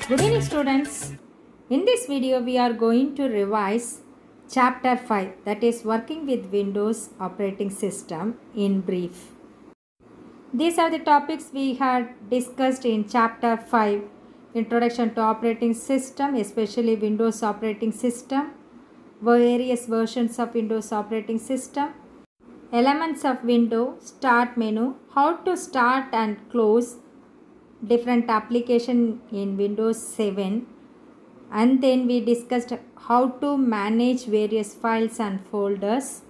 Good evening students. In this video we are going to revise chapter 5, that is working with Windows operating system in brief. These are the topics we had discussed in chapter 5, introduction to operating system, especially Windows operating system, various versions of Windows operating system, elements of window, start menu, how to start and close different application in Windows 7, and then we discussed how to manage various files and folders.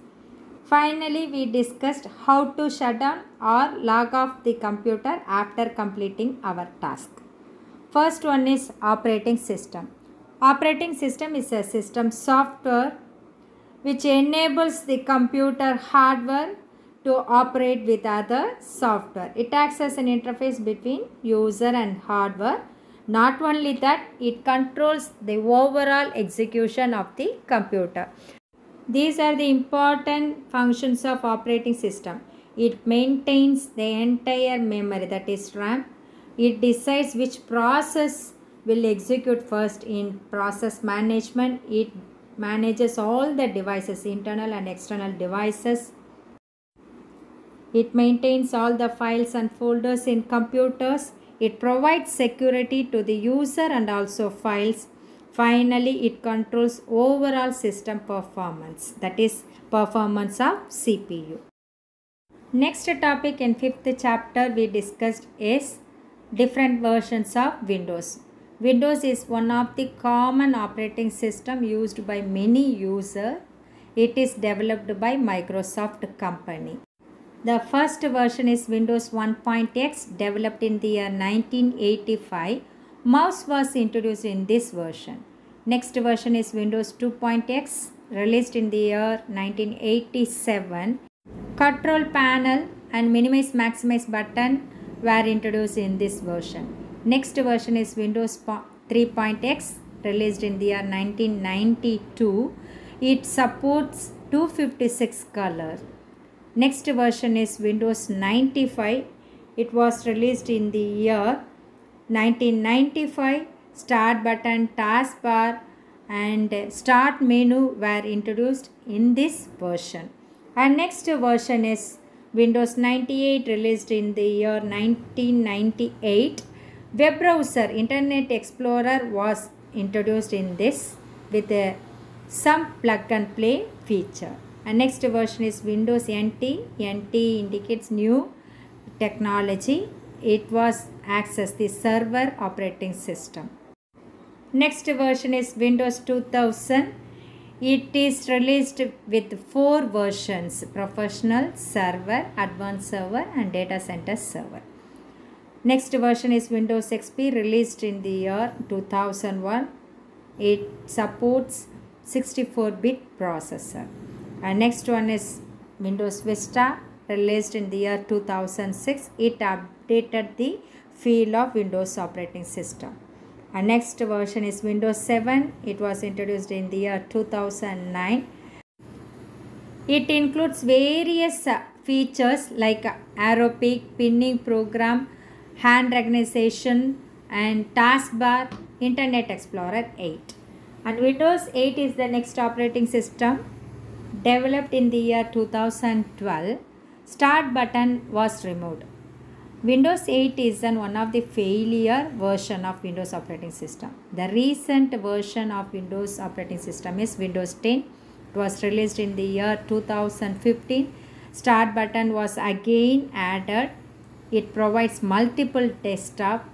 Finally, we discussed how to shut down or log off the computer after completing our task. First one is operating system. Operating system is a system software which enables the computer hardware to operate with other software. It acts as an interface between user and hardware. Not only that, it controls the overall execution of the computer. These are the important functions of operating system. It maintains the entire memory, that is RAM. It decides which process will execute first in process management. It manages all the devices, internal and external devices. It maintains all the files and folders in computers. It provides security to the user and also files. Finally, it controls overall system performance, that is performance of CPU. Next topic in 5th chapter we discussed is different versions of Windows. Windows is one of the common operating system used by many users. It is developed by Microsoft company. The first version is Windows 1.x, developed in the year 1985. Mouse was introduced in this version. Next version is Windows 2.x, released in the year 1987. Control panel and minimize maximize button were introduced in this version. Next version is Windows 3.x, released in the year 1992. It supports 256 colors. Next version is Windows 95. It was released in the year 1995. Start button, taskbar and start menu were introduced in this version. And next version is Windows 98, released in the year 1998. Web browser, Internet Explorer was introduced in this with some plug and play feature. And next version is Windows NT. NT indicates new technology. It was acts as the server operating system. Next version is Windows 2000. It is released with 4 versions: Professional, Server, Advanced Server and Data Center Server. Next version is Windows XP, released in the year 2001. It supports 64-bit processor. And next one is Windows Vista, released in the year 2006. It updated the feel of Windows operating system. And next version is Windows 7. It was introduced in the year 2009. It includes various features like arrow peak, pinning program, hand recognition and taskbar, Internet Explorer 8. And Windows 8 is the next operating system, developed in the year 2012. Start button was removed. Windows 8 is one of the failure version of Windows operating system. The recent version of Windows operating system is Windows 10. It was released in the year 2015. Start button was again added. It provides multiple desktop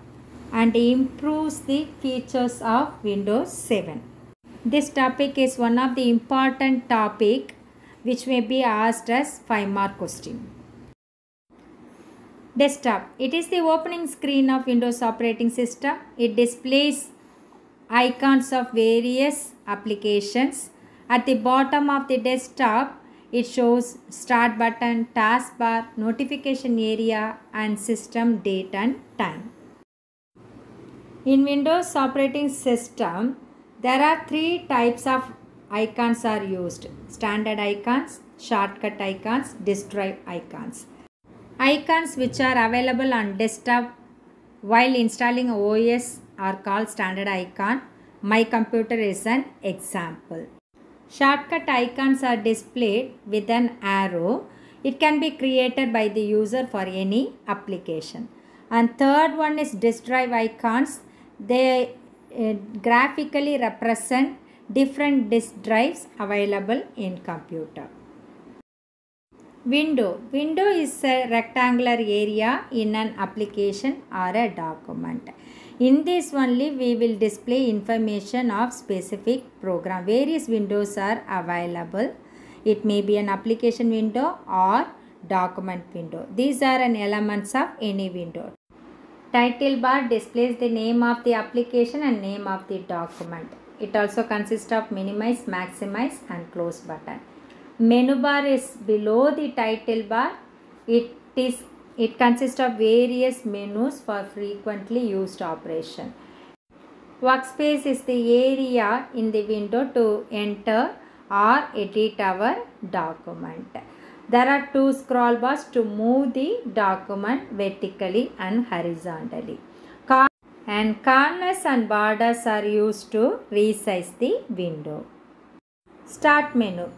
and improves the features of Windows 7. This topic is one of the important topic which may be asked as 5-mark question. Desktop. It is the opening screen of Windows operating system. It displays icons of various applications. At the bottom of the desktop, it shows start button, taskbar, notification area and system date and time. In Windows operating system, there are 3 types of icons are used: standard icons, shortcut icons, disk drive icons. Icons which are available on desktop while installing OS are called standard icon. My computer is an example. Shortcut icons are displayed with an arrow. It can be created by the user for any application. And third one is disk drive icons. They graphically represent different disk drives available in computer. Window. Window is a rectangular area in an application or a document. In this only we will display information of specific program. Various windows are available. It may be an application window or document window. These are an elements of any window. Title bar displays the name of the application and name of the document. It also consists of minimize, maximize and close button. Menu bar is below the title bar. It consists of various menus for frequently used operation. Workspace is the area in the window to enter or edit our document. There are two scroll bars to move the document vertically and horizontally. And corners and borders are used to resize the window. Start menu.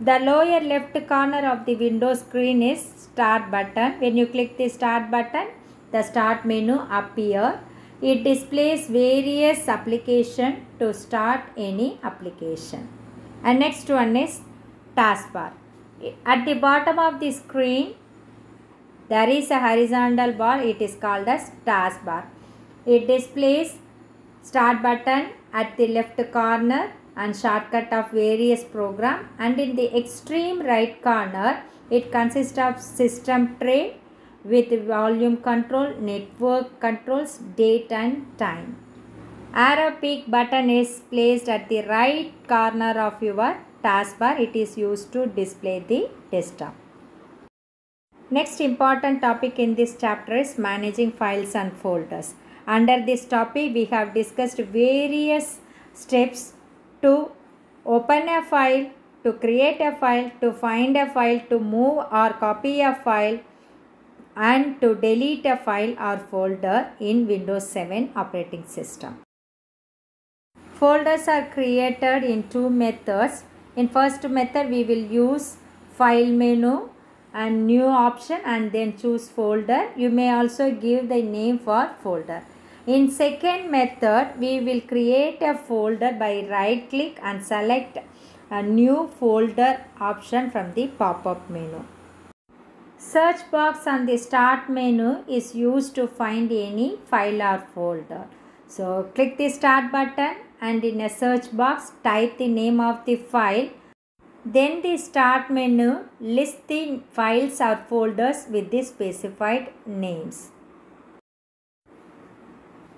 The lower left corner of the window screen is Start button. When you click the Start button, the Start menu appears. It displays various applications to start any application. And next one is Taskbar. At the bottom of the screen, there is a horizontal bar. It is called as Taskbar. It displays Start button at the left corner and shortcut of various program, and in the extreme right corner it consists of system tray with volume control, network controls, date and time. Arrow peak button is placed at the right corner of your taskbar. It is used to display the desktop. Next important topic in this chapter is managing files and folders. Under this topic we have discussed various steps to open a file, to create a file, to find a file, to move or copy a file, and to delete a file or folder in Windows 7 operating system. Folders are created in two methods. In first method we will use file menu and new option and then choose folder. You may also give the name for folder. In second method, we will create a folder by right click and select a new folder option from the pop-up menu. Search box on the start menu is used to find any file or folder. So click the start button and in a search box type the name of the file. Then the start menu lists the files or folders with the specified names.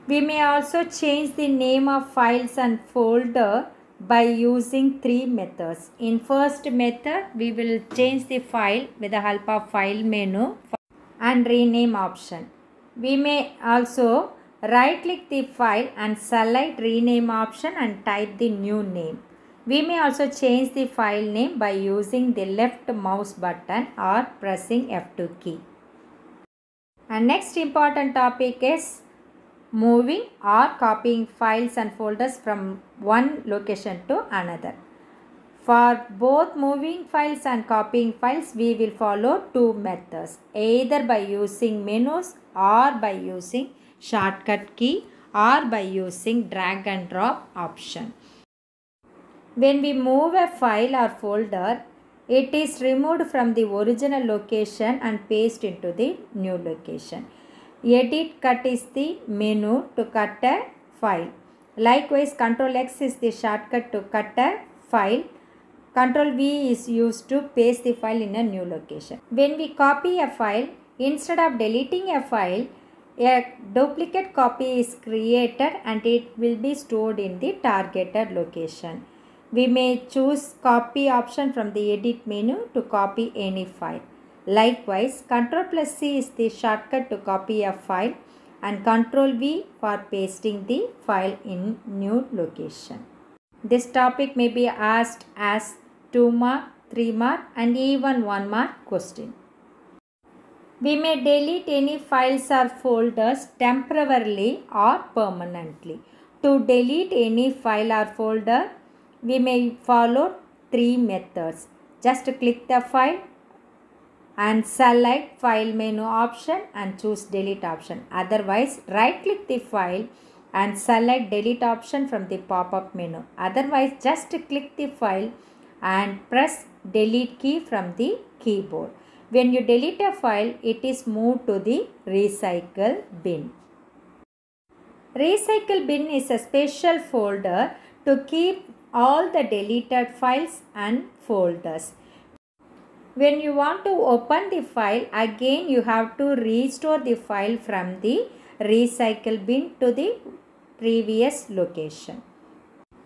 We may also change the name of files and folder by using three methods. In first method, we will change the file with the help of file menu and rename option. We may also right click the file and select rename option and type the new name. We may also change the file name by using the left mouse button or pressing F2 key. And next important topic is moving or copying files and folders from one location to another. For both moving files and copying files, we will follow two methods, either by using menus or by using shortcut key or by using drag and drop option. When we move a file or folder, it is removed from the original location and pasted into the new location. Edit cut is the menu to cut a file. Likewise, Ctrl X is the shortcut to cut a file. Ctrl V is used to paste the file in a new location. When we copy a file, instead of deleting a file, a duplicate copy is created and it will be stored in the targeted location. We may choose copy option from the edit menu to copy any file. Likewise, Ctrl+C is the shortcut to copy a file and Ctrl V for pasting the file in new location. This topic may be asked as 2 mark, 3 mark and even 1 mark question. We may delete any files or folders temporarily or permanently. To delete any file or folder, we may follow 3 methods. Just click the file and select file menu option and choose delete option. Otherwise, right click the file and select delete option from the pop-up menu. Otherwise, just click the file and press delete key from the keyboard. When you delete a file, it is moved to the recycle bin. Recycle bin is a special folder to keep all the deleted files and folders. When you want to open the file, again you have to restore the file from the recycle bin to the previous location.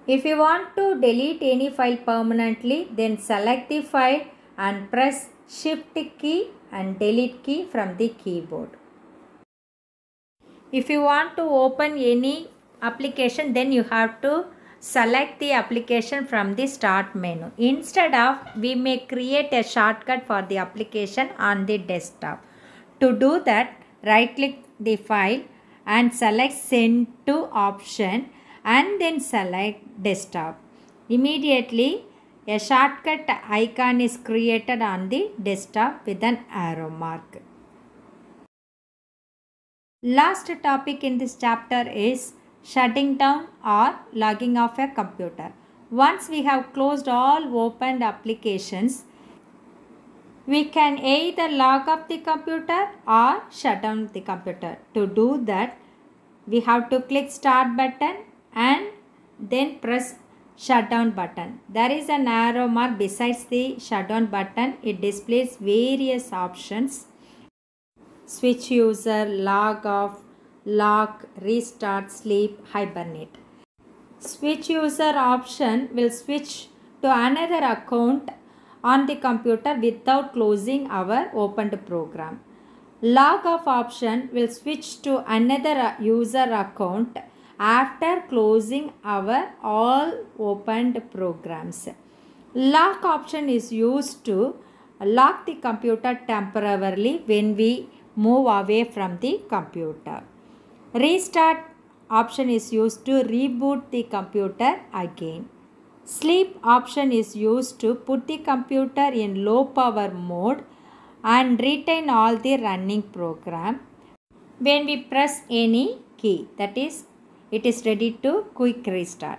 If you want to delete any file permanently, then select the file and press Shift key and delete key from the keyboard. If you want to open any application, then you have to select the application from the start menu. Instead of, we may create a shortcut for the application on the desktop. To do that, right click the file and select send to option and then select desktop. Immediately, a shortcut icon is created on the desktop with an arrow mark. Last topic in this chapter is shutting down or logging off a computer. Once we have closed all opened applications, we can either log off the computer or shut down the computer. To do that, we have to click start button and then press shutdown button. There is an arrow mark besides the shutdown button. It displays various options: switch user, log off, lock, restart, sleep, hibernate. Switch user option will switch to another account on the computer without closing our opened program. Log off option will switch to another user account after closing our all opened programs. Lock option is used to lock the computer temporarily when we move away from the computer. Restart option is used to reboot the computer again. Sleep option is used to put the computer in low power mode and retain all the running program when we press any key, that is, it is ready to quick restart.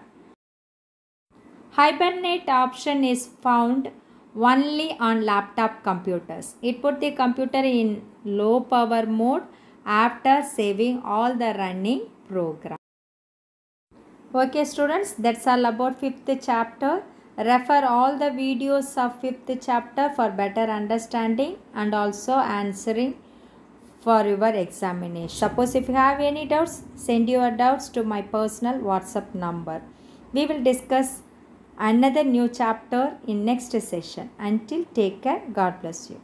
Hibernate option is found only on laptop computers. It put the computer in low power mode after saving all the running program. Okay students, that's all about 5th chapter. Refer all the videos of 5th chapter for better understanding and also answering for your examination. Suppose if you have any doubts, send your doubts to my personal WhatsApp number. We will discuss another new chapter in next session. Until take care, God bless you.